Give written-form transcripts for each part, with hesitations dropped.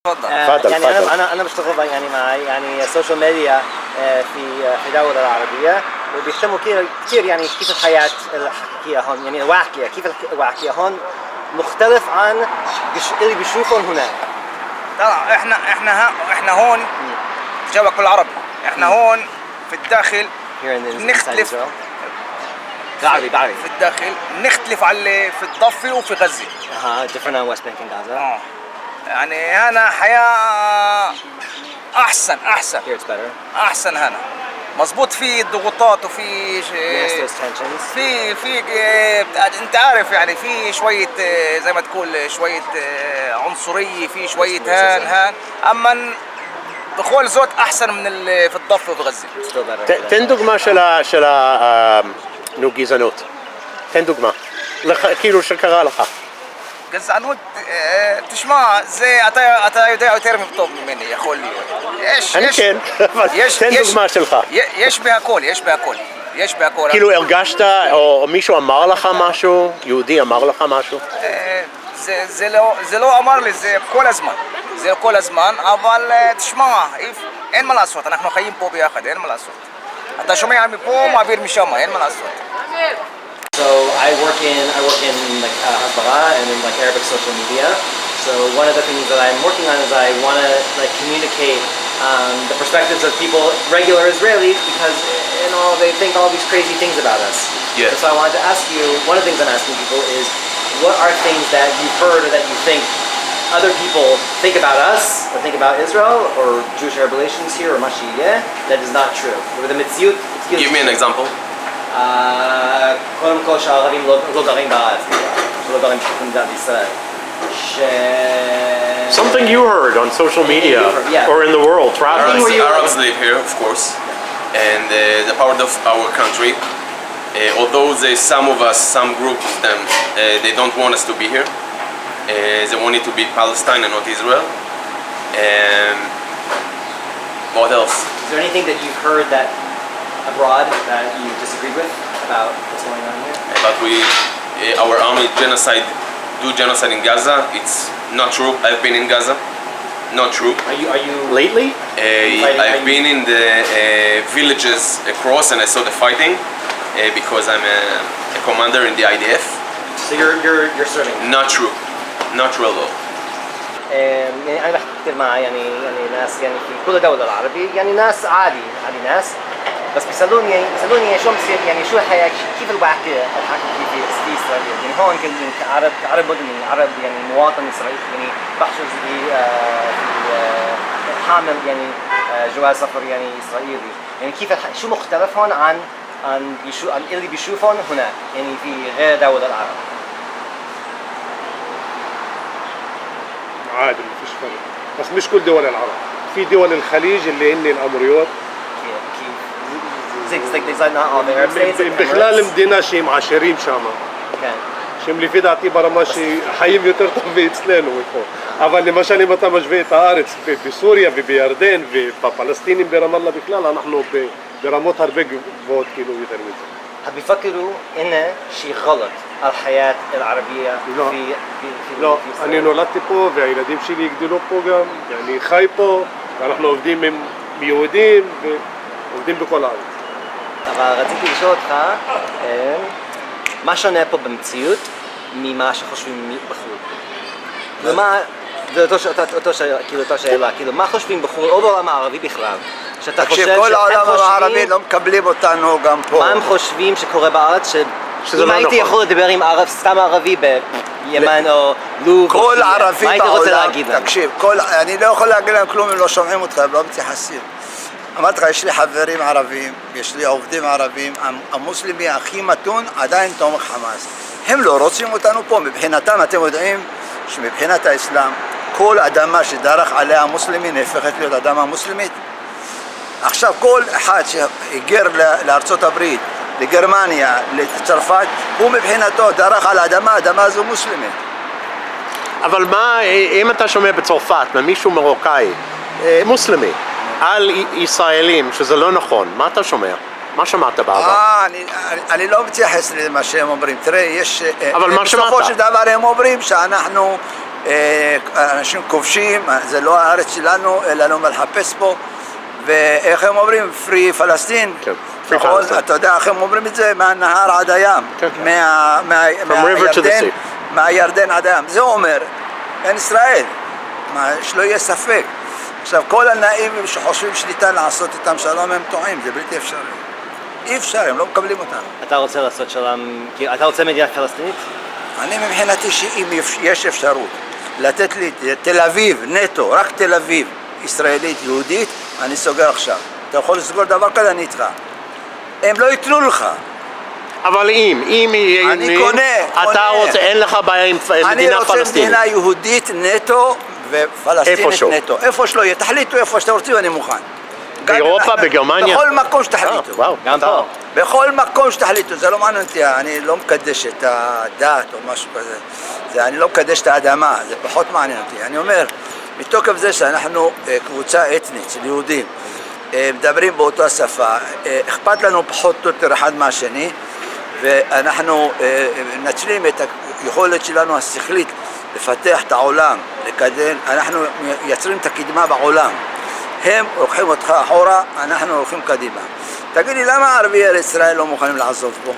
تفضل. يعني تفضل. انا بشتغل يعني مع يعني السوشيال ميديا في الدولة العربية، وبيهتموا كثير يعني كيف الحياة الحقيقية هون، يعني الواقعية، كيف الواقعية هون مختلف عن اللي بيشوفون هناك. لا احنا هون جابك بالعربي. احنا هون في الداخل نختلف بعربي في الداخل نختلف على في الضفة وفي غزة. different on West Bank and Gaza. يعني هنا حياة أحسن Here it's better. أحسن هنا مظبوط. في ضغوطات وفي Yes, there's tensions. في أنت عارف يعني في شوية زي ما تقول شوية عنصرية، في شوية هان أما بقول زوت أحسن من في الضفة وفي غزة. Still better. תן דוגמה של הגזענות. תן דוגמה. כאילו שקרה לך. גזענות, תשמע, זה אתה יודע יותר טוב ממני, יכול להיות. אני כן, אבל תן דוגמה שלך. יש בהכל. כאילו הרגשת, או מישהו אמר לך משהו, יהודי אמר לך משהו? זה לא אמר לי, זה כל הזמן, אבל תשמע, אין מה לעשות, אנחנו חיים פה ביחד, אין מה לעשות. אתה שומע מפה, מעביר משם, אין מה לעשות. So I work in like Hasbara and in like Arabic social media. So one of the things that I'm working on is I want to like communicate the perspectives of people, regular Israelis, because they think all these crazy things about us. Yeah. So I wanted to ask you, one of the things I'm asking people is, what are things that you've heard or that you think other people think about us or think about Israel or Jewish Arab relations here or Mashiach that is not true? Or the Mitziyut. Give me an example. קודם כל שהערבים לא גרים בארץ, שלא גרים במדינת ישראל. Something you heard on social media or in the world traveling. Arabs live here, of course, and the part of our country. Although some of us, some groups of them, they don't want us to be here. They want it to be Palestine and not Israel. And what else? Is there anything that you've heard that abroad that you disagreed with about what's going on here? But our army do genocide in Gaza. It's not true. I've been in Gaza. Not true. Are you Lately? I've been in the villages across and I saw the fighting because I'm a commander in the IDF. So you're serving? Not true. Not true at all. يعني أنا بحكي مع يعني ناس يعني في كل الدولة العربية، يعني ناس عادي ناس، بس بيسألوني شو بصير، يعني شو الحياة، كيف الواقع الحقيقي في إسرائيل. يعني هون كعرب مدني، عرب يعني مواطن إسرائيلي، يعني بحجز في حامل يعني جواز سفر يعني إسرائيلي. يعني كيف شو مختلف هون عن اللي بيشوفون هناك يعني في غير دولة العرب؟ عادي مفيش فرق، بس مش كل دول العرب. في دول الخليج اللي هن الأموريات زي בכלל המדינה שהם עשירים שם, שהם לפי דעתי ברמה שחיים יותר טוב מאצלנו מפה. אבל למשל אם אתה משווה את הארץ בסוריה ובירדן ובפלסטינים ברמאללה בכלל, אנחנו ברמות הרבה גבוהות כאילו יותר מזה. بيفكروا إنه شيء غلط الحياة العربية في לא, אני נולדתי פה והילדים שלי יגדלו פה גם, אני חי פה ואנחנו עובדים עם יהודים ועובדים בכל הארץ. אבל רציתי לשאול אותך, מה שונה פה במציאות ממה שחושבים בחו"ל? ומה, זה אותה שאלה, כאילו מה חושבים בחו"ל או בעולם הערבי בכלל? שאתה חושב כל העולם הערבי לא מקבלים אותנו גם פה. מה הם חושבים שקורה בארץ? אם הייתי יכול לדבר עם סתם ערבי בימן או לוב, כל ערבי מה הייתי רוצה להגיד להם? תקשיב, אני לא יכול להגיד להם כלום אם לא שומעים אותך, הם לא מתייחסים. אמרתי לך, יש לי חברים ערבים, יש לי עובדים ערבים, המוסלמי הכי מתון עדיין תומך חמאס. הם לא רוצים אותנו פה, מבחינתם אתם יודעים שמבחינת האסלאם כל אדמה שדרך עליה המוסלמי נהפכת להיות אדמה מוסלמית. עכשיו כל אחד שהיגר לארצות הברית, לגרמניה, לצרפת, הוא מבחינתו דרך על האדמה הזו מוסלמית. אבל מה, אם אתה שומע בצרפת ממישהו מרוקאי, מוסלמי, על ישראלים, שזה לא נכון, מה אתה שומע? מה שמעת בעבר? אני לא מתייחס למה שהם אומרים. תראה, יש... אבל מה שמעת? בסופו של דבר הם אומרים שאנחנו אנשים כובשים, זה לא הארץ שלנו, אין לנו מה לחפש פה, ואיך הם אומרים? פרי פלסטין. כן, Free נכון? Palestine. אתה יודע איך הם אומרים את זה? מהנהר עד הים. כן, כן. river to the sea. מהירדן עד הים. זה אומר, אין ישראל. שלא יהיה ספק. עכשיו, כל הנאיבים שחושבים שניתן לעשות איתם שלום הם טועים, זה בלתי אפשרי. אי אפשר, הם לא מקבלים אותנו. אתה רוצה לעשות שלום, אתה רוצה מדינה פלסטינית? אני מבחינתי שאם יש אפשרות לתת לי תל אביב נטו, רק תל אביב, ישראלית, יהודית, אני סוגר עכשיו. אתה יכול לסגור דבר כזה, אני איתך. הם לא ייתנו לך. אבל אם אני קונה. אתה רוצה, אין לך בעיה עם מדינה אני רוצה פלסטינית. מדינה יהודית נטו ופלסטינית איפשהו. נטו. איפה שלא יהיה, תחליטו איפה שאתם רוצים, אני מוכן. באירופה, בגרמניה? בכל מקום שתחליטו. וואו, גם פה. בכל מקום שתחליטו, זה לא מעניין אותי, אני לא מקדש את הדת או משהו כזה, אני לא מקדש את האדמה, זה פחות מעניין אותי. אני אומר, מתוקף זה שאנחנו קבוצה אתנית של יהודים, מדברים באותה שפה, אכפת לנו פחות או יותר אחד מהשני, ואנחנו מנצלים את היכולת שלנו השכלית לפתח את העולם, לקדם, אנחנו מייצרים את הקדמה בעולם. הם לוקחים אותך אחורה, אנחנו הולכים קדימה. תגיד לי, למה ערביי ארץ ישראל לא מוכנים לעזוב פה?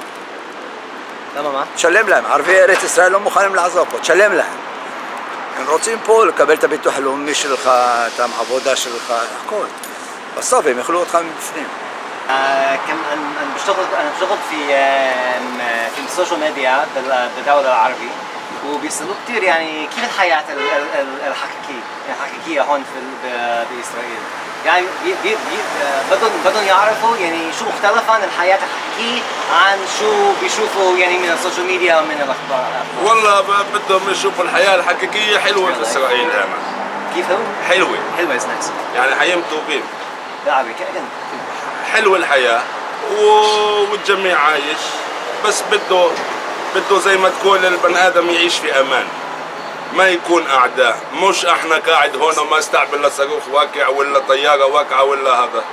למה מה? תשלם להם, ערביי ארץ ישראל לא מוכנים לעזוב פה, תשלם להם. הם רוצים פה לקבל את הביטוח הלאומי שלך, את העבודה שלך, הכל. בסוף הם יאכלו אותך מבפנים. أنا بشتغل في السوشيال ميديا بالدولة العربية وبيسألوا كثير يعني كيف الحياة الحقيقية هون بإسرائيل يعني بدهم يعرفوا يعني شو مختلف عن الحياة الحقيقية عن شو بيشوفوا يعني من السوشيال ميديا ومن الأخبار والله بدهم يشوفوا الحياة الحقيقية حلوة في إسرائيل هنا. كيف هو؟ حلوة is nice يعني حيمتوا بين بالعربي كأن حلوة الحياة والجميع عايش بس بده زي ما تقول البني آدم يعيش في أمان ما يكون أعداء مش احنا قاعد هون وما استعمل لا صاروخ واقع ولا طيارة واقعة ولا هذا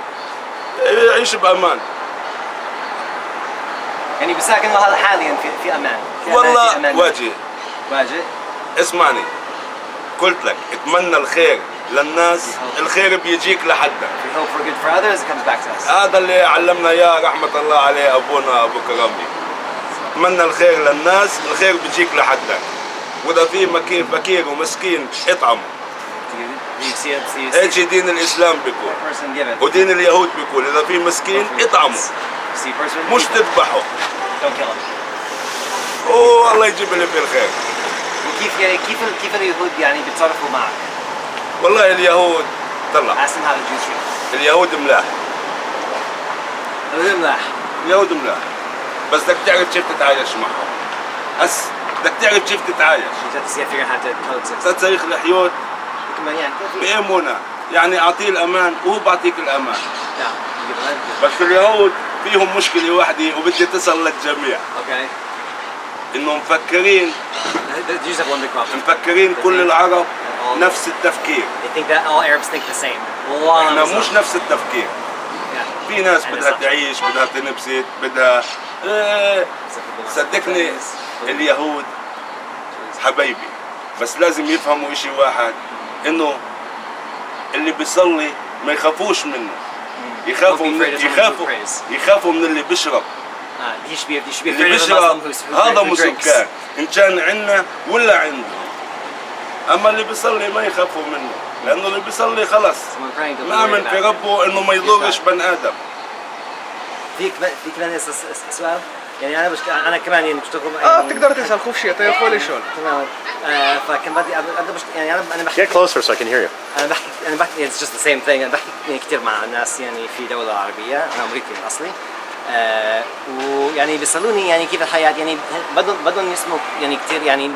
يعيش بأمان يعني بساكن هذا حاليا في أمان والله في أمان. واجه اسمعني قلت لك اتمنى الخير للناس الخير بيجيك لحدك We hope for good for others, it comes back to us. هذا اللي علمنا اياه رحمة الله عليه أبونا أبو كرامي اتمنى الخير للناس الخير بيجيك لحدك وإذا في فقير ومسكين اطعمه هيك دين الإسلام بيقول ودين اليهود بيقول إذا في مسكين اطعمه مش تذبحه والله يجيب لي في الخير وكيف يعني كيف اليهود يعني بيتصرفوا معك؟ والله اليهود طلع أحسن هذا الجزء اليهود ملاح ملاح اليهود ملاح بس بدك تعرف كيف تتعايش معهم بس بدك تعرف كيف تتعايش تاريخ الحيوت بأمونا يعني أعطيه الأمان وهو بعطيك الأمان بس اليهود فيهم مشكلة واحدة وبدي تصل للجميع إنهم مفكرين كل العرب نفس التفكير احنا مش نفس التفكير في ناس بدها تعيش بدها تنبسط بدها صدقني اليهود حبايبي بس لازم يفهموا اشي واحد انه اللي بيصلي ما يخافوش منه يخافوا من اللي بيشرب اللي بيشرب هذا مسكان ان كان عندنا ولا عنده اما اللي بيصلي ما يخافوا منه لانه اللي بيصلي خلص مآمن في ربه انه ما يضرش بني ادم في كمان سؤال يعني انا كمان يعني بشتغل تقدر تسال خفشي אתה יכול לשאול تمام فكان بدي يعني انا بحكي Get closer so I can hear you. انا بحكي it's just the same thing انا بحكي يعني كثير مع ناس يعني في دولة عربية انا امريكي من اصلي ويعني بيسالوني يعني كيف الحياة يعني بدهم يسمعوا يعني كثير يعني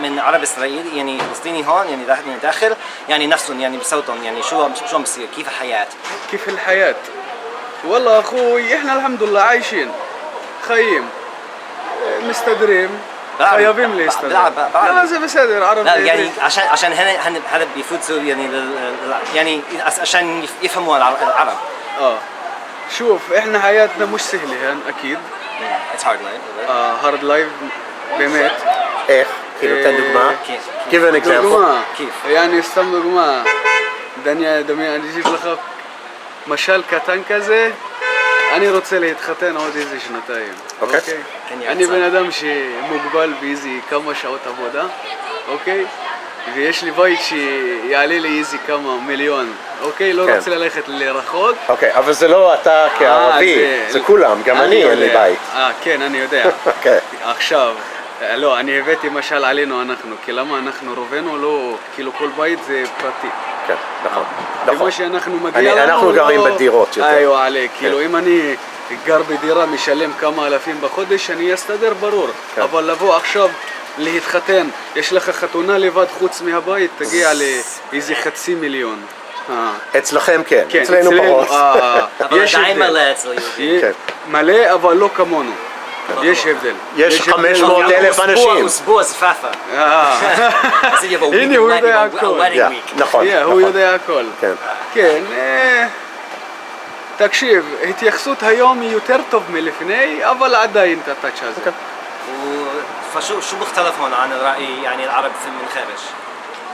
من عرب اسرائيل يعني فلسطيني هون يعني داخل يعني نفسهم يعني بصوتهم يعني شو بصير كيف الحياة كيف الحياة والله اخوي احنا الحمد لله عايشين خيم مستدرين خيابين لي يستدرين لا زي بسادر عربي لا يعني عشان هذا بيفوتوا يعني يعني عشان يفهموا العرب شوف احنا حياتنا مش سهلة هان اكيد It's hard life هارد لايف באמת כאילו, תן דוגמה. Give an example. דוגמה. כיף. يعني סתם דוגמה. דמיין, אני אגיד לך משל קטן כזה, אני רוצה להתחתן עוד איזה שנתיים. אוקיי. אני בן אדם שמוגבל באיזה כמה שעות עבודה, אוקיי? ויש לי בית שיעלה לי איזה כמה מיליון, אוקיי? לא כן. רוצה ללכת לרחוק. אוקיי, אבל זה לא אתה כערבי, זה כולם, גם אני אין לי בית. כן, אני יודע. אוקיי. עכשיו, לא, אני הבאתי משל עלינו אנחנו, כי למה אנחנו רובנו לא, כאילו כל בית זה פרטי. כן, נכון. כמו שאנחנו מגיע לנו, אנחנו גרים בדירות יותר. איו עלי, כאילו אם אני גר בדירה משלם כמה אלפים בחודש, אני אסתדר ברור. כן. אבל לבוא עכשיו להתחתן, יש לך חתונה לבד חוץ מהבית, תגיע לאיזה 500,000. אצלכם כן, כן, אצלנו פחות. אבל יש עדיין הבדל. מלא אצל יהודים. כן. מלא, אבל לא כמונו. יש הבדל. יש הבדל. 500,000 אנשים. אוסבוע זפאפה. אז יבואו הנה, הוא יודע הכל. נכון. הוא יודע הכל. כן. כן, תקשיב, התייחסות היום היא יותר טוב מלפני, אבל עדיין את הטאץ' הזה. فشو مختلفون عن الرأي يعني العرب في المنخرج؟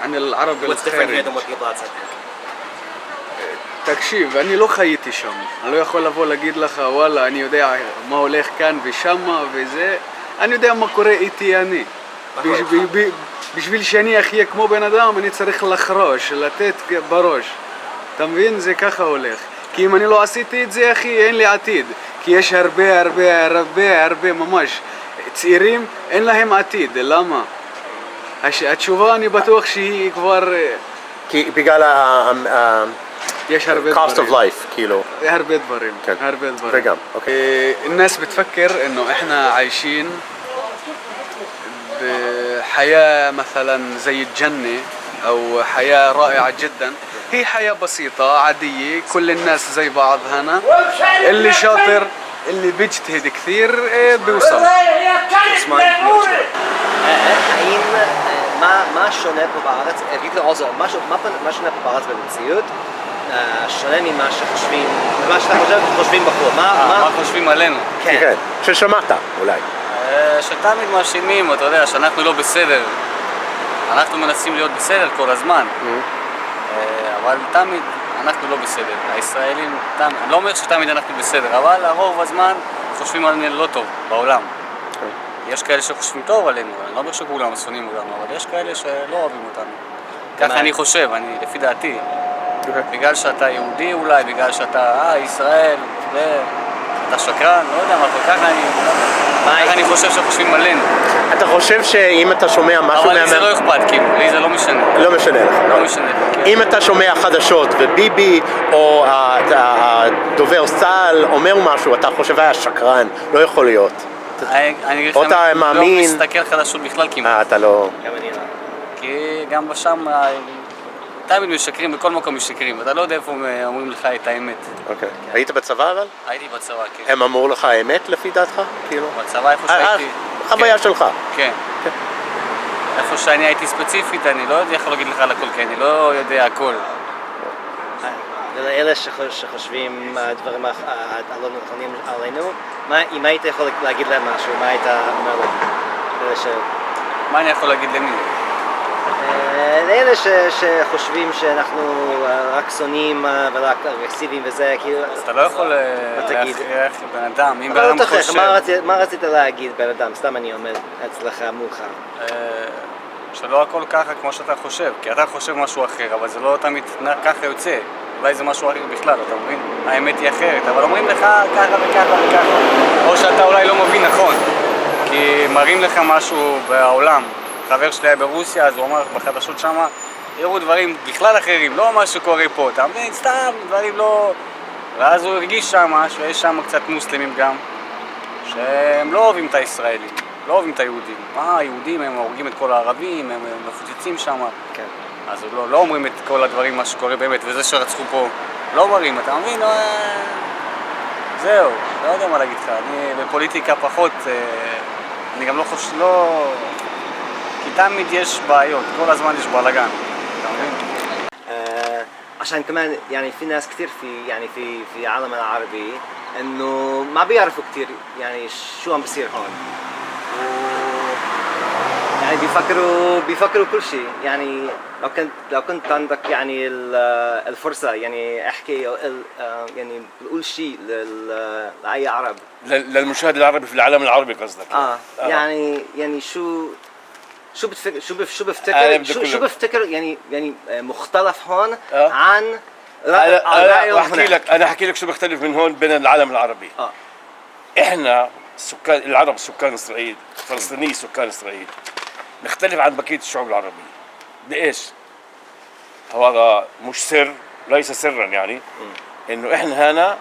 عن العرب What's different here الخارج. than what people outside think? תקשיב, אני לא חייתי שם. אני לא יכול לבוא להגיד לך, וואלה, אני יודע מה הולך כאן ושמה וזה. אני יודע מה קורה איתי אני. בשביל שאני אחיה כמו בן אדם, אני צריך לחרוש, לתת בראש. אתה מבין? זה ככה הולך. כי אם אני לא עשיתי את זה, אחי, אין לי עתיד. כי יש הרבה ממש צעירים, אין להם עתיד. למה? התשובה אני בטוח שהיא כבר... כי בגלל יש הרבה cost of דברים. life, כאילו. הרבה דברים, כן. הרבה דברים. וגם, אוקיי. الناس بتفكر انه احنا عايشين بحياة مثلا زي الجنة او حياة رائعة جدا. هي حياة بسيطة عادية، كل الناس زي بعض هنا. اللي شاطر اللي بيجتهد كثير بيوصل. האם, מה שונה פה בארץ, מה שונה פה בארץ במציאות, שונה ממה שחושבים, ממה שאתה חושבים בחור, מה חושבים עלינו? כן, ששמעת אולי. שתמיד מאשימים, אתה יודע, שאנחנו לא בסדר. אנחנו מנסים להיות בסדר כל הזמן. אבל תמיד אנחנו לא בסדר. הישראלים, אני לא אומר שתמיד אנחנו בסדר, אבל הרוב הזמן חושבים עלינו לא טוב בעולם. יש כאלה שחושבים טוב עלינו, אני לא אומר שכולם שונאים אותנו, אבל יש כאלה שלא אוהבים אותנו. ככה אני חושב, לפי דעתי. בגלל שאתה יהודי אולי, בגלל שאתה ישראל, אתה שקרן, לא יודע מה, ככה אני חושב שחושבים עלינו. אתה חושב שאם אתה שומע משהו... אבל לי זה לא אכפת, כאילו, לי זה לא משנה. לא משנה לך. לא משנה. אם אתה שומע חדשות וביבי או הדובר צה"ל אומר משהו, אתה חושב היה שקרן, לא יכול להיות. אני או אתה לא מאמין... מסתכל חדשות בכלל כמעט. אתה לא... גם אני לא. כי גם בשם תמיד משקרים, בכל מקום משקרים, ואתה לא יודע איפה אומרים לך את האמת. אוקיי. היית בצבא אבל? הייתי בצבא, כן. הם אמרו לך אמת לפי דעתך? כאילו? בצבא איפה שהייתי. חוויה שלך. כן. איפה שאני הייתי ספציפית, אני לא יכול להגיד לך על הכל, כי אני לא יודע הכל. ולאלה שחושבים דברים הלא נכונים עלינו, אם היית יכול להגיד להם משהו, מה היית אומר להם? מה אני יכול להגיד למי? לאלה שחושבים שאנחנו רק שונאים ורק אגרסיביים וזה, כאילו... אז אתה לא יכול להכריח בן אדם, אם בן אדם חושב... מה רצית להגיד בן אדם? סתם אני עומד אצלך מולך. שלא הכל ככה כמו שאתה חושב, כי אתה חושב משהו אחר, אבל זה לא תמיד ככה יוצא. אולי זה משהו אחר בכלל, אתה מבין? האמת היא אחרת, אבל אומרים לך ככה וככה וככה. או שאתה אולי לא מבין נכון, כי מראים לך משהו בעולם. חבר שלי היה ברוסיה, אז הוא אמר בחדשות שמה, יראו דברים בכלל אחרים, לא מה שקורה פה, אתה מבין? סתם, דברים לא... ואז הוא הרגיש שמה, שיש שם קצת מוסלמים גם, שהם לא אוהבים את הישראלים, לא אוהבים את היהודים. מה, היהודים הם הורגים את כל הערבים, הם מפוצצים שמה. כן. אז לא אומרים את כל הדברים, מה שקורה באמת, וזה שרצחו פה, לא מראים, אתה מבין? זהו, לא יודע מה להגיד לך, אני בפוליטיקה פחות, אני גם לא חושב, לא... כי תמיד יש בעיות, כל הזמן יש בלגן, אתה מבין? عشان كمان يعني في ناس كتير في عالمنا العربي انه ما بيعرفوا كتير يعني شو عم بصير هون. يعني يعني بيفكروا كل شيء يعني لو كنت عندك يعني الفرصة يعني احكي يعني قول شيء لأي عرب للمشاهد العربي في العالم العربي قصدك يعني شو بفتكر يعني مختلف هون عن انا احكي لك شو بيختلف من هون بين العالم العربي. احنا سكان العرب سكان اسرائيل فلسطيني سكان اسرائيل نختلف عن بقيه الشعوب العربيه. بايش؟ هذا مش سر، ليس سرا يعني انه احنا هنا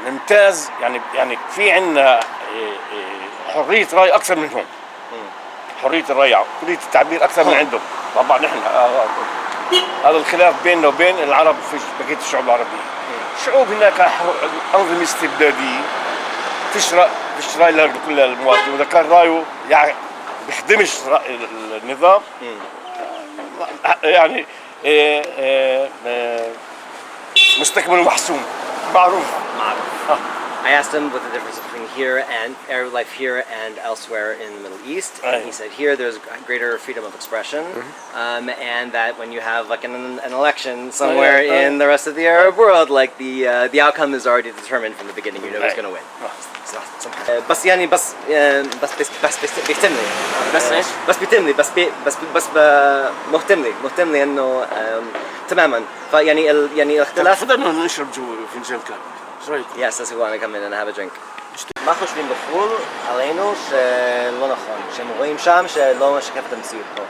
نمتاز يعني في عندنا حريه راي اكثر منهم. حريه الراي حريه التعبير اكثر من عندهم. طبعا نحن هذا الخلاف بيننا وبين العرب في بقيه الشعوب العربيه. الشعوب هناك انظمه استبداديه فيش راي لكل المواطن، واذا كان رايه يعني بيخدمش النظام يعني مستكمل ومحسوم معروف. I asked him what the difference between here and Arab life here and elsewhere in the Middle East. And he said here there's greater freedom of expression, and that when you have like an election somewhere in the rest of the Arab world, like the outcome is already determined from the beginning. You know who's going to win. بس يعني بس بيهتم لي بس بيهتم لي بس مهتم لي انه تماما فيعني يعني الاختلاف. تفضل انه نشرب جوا فنجان كامل. Yes, that's who I want to come in and have a drink. מה חושבים בחו"ל עלינו שלא נכון, שהם רואים שם שלא משקף את המציאות פה?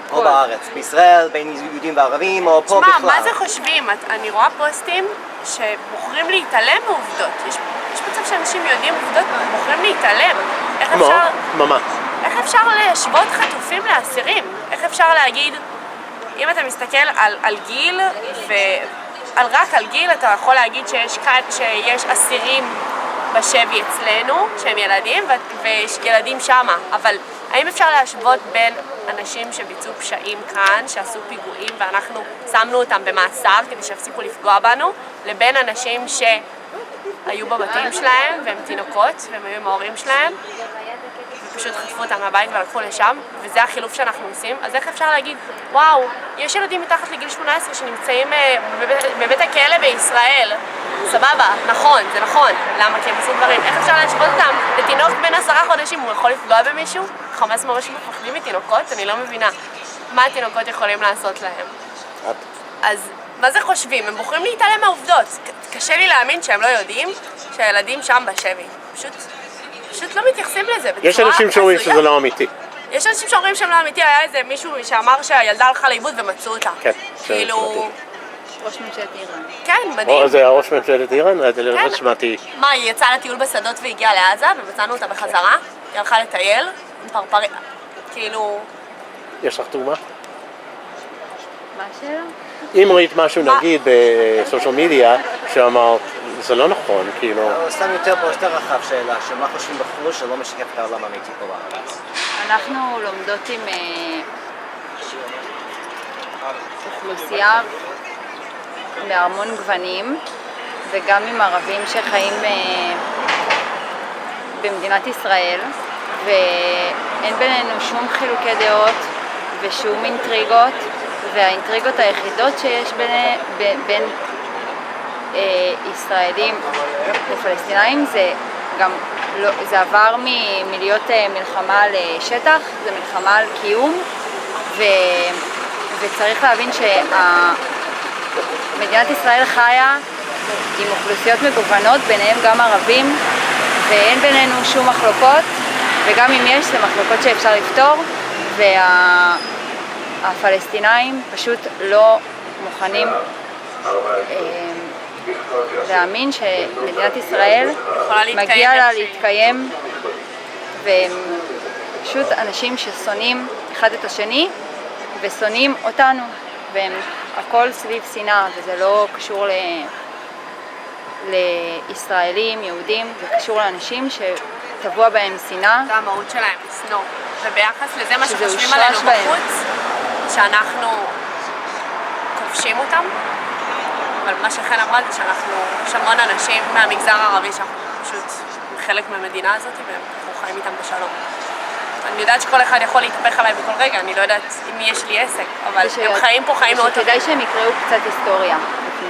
פה בארץ, בישראל, בין יהודים וערבים או פה בכלל? מה זה חושבים? אני רואה פוסטים שבוחרים להתעלם מעובדות. יש מצב שאנשים יודעים עובדות ובוחרים להתעלם. איך אפשר להשוות חטופים לאסירים? איך אפשר להגיד, אם אתה מסתכל על גיל רק על גיל אתה יכול להגיד שיש אסירים בשבי אצלנו שהם ילדים ויש ילדים שמה, אבל האם אפשר להשוות בין אנשים שביצעו פשעים כאן, שעשו פיגועים ואנחנו שמנו אותם במאסר כדי שיפסיקו לפגוע בנו, לבין אנשים שהיו בבתים שלהם והם תינוקות והם היו עם ההורים שלהם ופשוט חטפו אותם מהבית ולקחו לשם, וזה החילוף שאנחנו עושים? אז איך אפשר להגיד, וואו, יש ילדים מתחת לגיל 18 שנמצאים בבית הכלא בישראל? סבבה, נכון, זה נכון. למה? כי הם עשו דברים. איך אפשר להשוות אותם לתינוק בן 10 חודשים? הוא יכול לפגוע במישהו? חמאס ממש מפחדים מתינוקות? אני לא מבינה מה התינוקות יכולים לעשות להם. אז מה זה חושבים? הם בוחרים להתעלם מהעובדות. קשה לי להאמין שהם לא יודעים שהילדים שם בשבי. פשוט לא מתייחסים לזה. יש אנשים שאומרים שזה לא אמיתי. יש אנשים שאומרים שהם לא אמיתי. היה איזה מישהו שאמר שהילדה הלכה לאיבוד ומצאו אותה. כן. כאילו... ראש ממשלת איראן. כן, מדהים. זה ראש ממשלת איראן? לא שמעתי. מה, היא יצאה לטיול בשדות והגיעה לעזה ומצאנו אותה בחזרה? היא הלכה לטייל עם פרפרים. כאילו... יש לך תרומה? מה השאלה? אם ראית משהו נגיד בסושיאל מדיה שאמרת זה לא נכון, כאילו... סתם יותר רחב שאלה, שמה חושבים בחו"ל שלא משקף את העולם האמיתי פה בארץ? אנחנו לומדות עם אוכלוסייה מהמון גוונים וגם עם ערבים שחיים במדינת ישראל, ואין בינינו שום חילוקי דעות ושום אינטריגות, והאינטריגות היחידות שיש בין ישראלים לפלסטינאים זה עבר מלהיות מלחמה לשטח, זה מלחמה על קיום, וצריך להבין שמדינת ישראל חיה עם אוכלוסיות מגוונות, ביניהם גם ערבים, ואין בינינו שום מחלוקות, וגם אם יש, זה מחלוקות שאפשר לפתור, והפלסטינאים פשוט לא מוכנים להאמין שמדינת ישראל מגיע לה להתקיים, והם פשוט אנשים ששונאים אחד את השני ושונאים אותנו, והם הכל סביב שנאה, וזה לא קשור לישראלים, יהודים, זה קשור לאנשים שטבוע בהם שנאה. זה המהות שלהם, לשנוא. וביחס לזה מה שחושבים עלינו בחוץ, שאנחנו כובשים אותם. אבל מה שחן אמרה זה שאנחנו שמון אנשים מהמגזר הערבי שאנחנו פשוט חלק מהמדינה הזאת ואנחנו חיים איתם בשלום. אני יודעת שכל אחד יכול להתהפך עליי בכל רגע, אני לא יודעת אם יש לי עסק, אבל הם חיים פה חיים מאוד טובים. כדאי שהם יקראו קצת היסטוריה לפני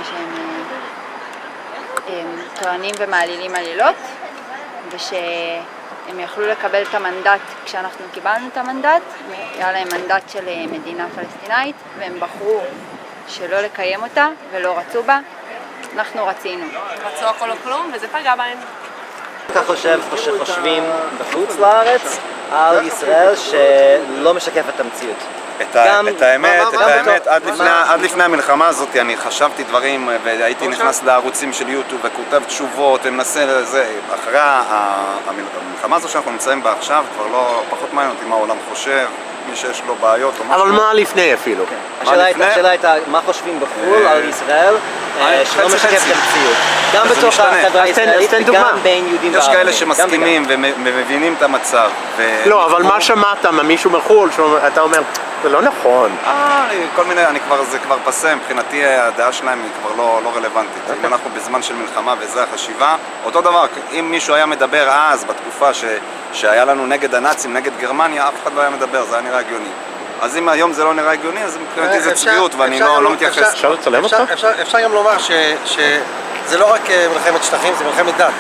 שהם טוענים ומעלילים עלילות, ושהם יכלו לקבל את המנדט כשאנחנו קיבלנו את המנדט, היה להם מנדט של מדינה פלסטינאית, והם בחרו שלא לקיים אותה ולא רצו בה. אנחנו רצינו. רצו הכל או כלום, וזה פגע בהם. אתה חושב שחושבים בחוץ לארץ על ישראל שלא משקף את המציאות? את האמת, עד לפני המלחמה הזאת אני חשבתי דברים והייתי נכנס לערוצים של יוטיוב וכותב תשובות ומנסה לזה. אחרי המלחמה הזו שאנחנו נמצאים בה עכשיו כבר לא, פחות מעניין אותי מה העולם חושב, מי שיש לו בעיות או משהו. אבל מה לפני אפילו? השאלה הייתה מה חושבים בחו"ל על ישראל שלא משקף את המציאות. גם בתוך החברה הישראלית וגם בין יהודים וערבים. יש כאלה שמסכימים ומבינים את המצב. לא, אבל מה שמעת ממישהו מחו"ל שאתה אומר, זה לא נכון. כל מיני, זה כבר פסה, מבחינתי הדעה שלהם היא כבר לא רלוונטית. אם אנחנו בזמן של מלחמה וזה החשיבה, אותו דבר, אם מישהו היה מדבר אז, בתקופה שהיה לנו נגד הנאצים, נגד גרמניה, אף אחד לא היה מדבר, זה היה נראה הגיוני. אז אם היום זה לא נראה הגיוני, אז מבחינתי זה צביעות ואני לא מתייחס. אפשר לצלם אותך? אפשר גם לומר שזה לא רק מלחמת שטחים, זה מלחמת דת.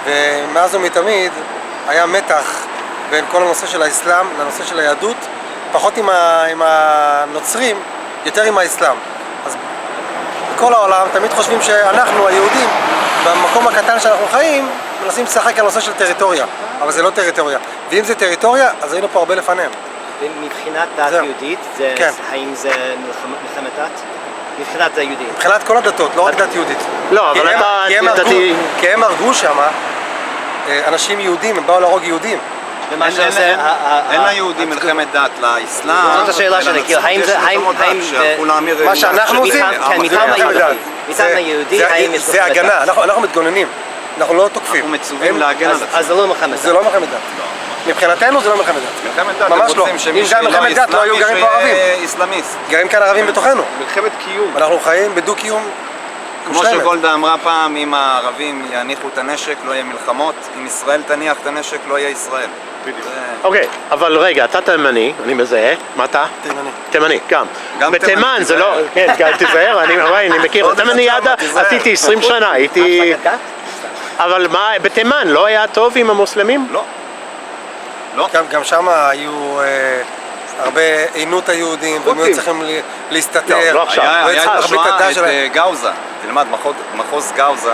ומאז ומתמיד היה מתח בין כל הנושא של האסלאם לנושא של היהדות, פחות עם הנוצרים, יותר עם האסלאם. אז בכל העולם תמיד חושבים שאנחנו, היהודים, במקום הקטן שאנחנו חיים, מנסים לשחק על נושא של טריטוריה, אבל זה לא טריטוריה. ואם זה טריטוריה, אז היינו פה הרבה לפניהם. ומבחינת דת יהודית, האם זה מלחמת דת? מבחינת יהודית. מבחינת כל הדתות, לא רק דת יהודית. לא, אבל אתה... כי הם הרגו שם אנשים יהודים, הם באו להרוג יהודים. אין ליהודים מלחמת דת, לאסלאם. זאת השאלה שלי, כאילו, מה שאנחנו עושים, מטעם היהודי, האם יש זה הגנה, אנחנו מתגוננים, אנחנו לא תוקפים. אנחנו מצווים להגן על זה. אז זה לא מלחמת דת. זה לא מלחמת דת. מבחינתנו זה לא מלחמת דת. מלחמת דת, ממש לא. אם זה היה מלחמת דת, לא היו גרים פה ערבים. איסלאמיסט. גרים כאן ערבים בתוכנו. מלחמת קיום. אנחנו חיים בדו-קיום. כמו שגולדה אמרה פעם, אם הערבים יניחו את הנשק, לא יהיה מלחמות. אם ישראל תניח את הנשק, לא יהיה ישראל. אוקיי, אבל רגע, אתה תימני, אני מזהה, מה אתה? תימני. תימני, גם. בתימן זה לא, כן, תיזהר, אני מכיר, תימני ידע, עשיתי 20 שנה, הייתי... אבל מה, בתימן לא היה טוב עם המוסלמים? לא. גם שם היו הרבה עינות היהודים, והם היו צריכים להסתתר. לא עכשיו. היה את השואה, את גאוזה, תלמד, מחוז גאוזה,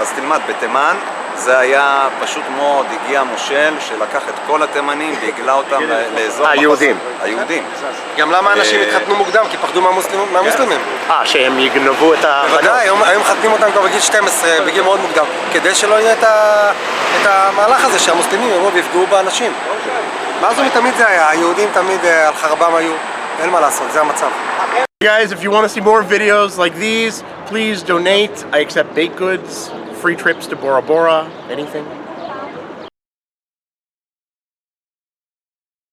אז תלמד, בתימן זה היה פשוט מאוד, הגיע מושל שלקח את כל התימנים והגלה אותם לאזור היהודים. היהודים. גם למה אנשים התחתנו מוקדם? כי פחדו מהמוסלמים. שהם יגנבו את ה... בוודאי, היום מחתנים אותם כבר בגיל 12, בגיל מאוד מוקדם, כדי שלא יהיה את המהלך הזה שהמוסלמים יבואו ויפגעו באנשים. מאז ומתמיד זה היה, היהודים תמיד על חרבם היו, אין מה לעשות, זה המצב. Guys, if you want to see more videos like these, please donate. I accept baked goods, free trips to Bora Bora, anything.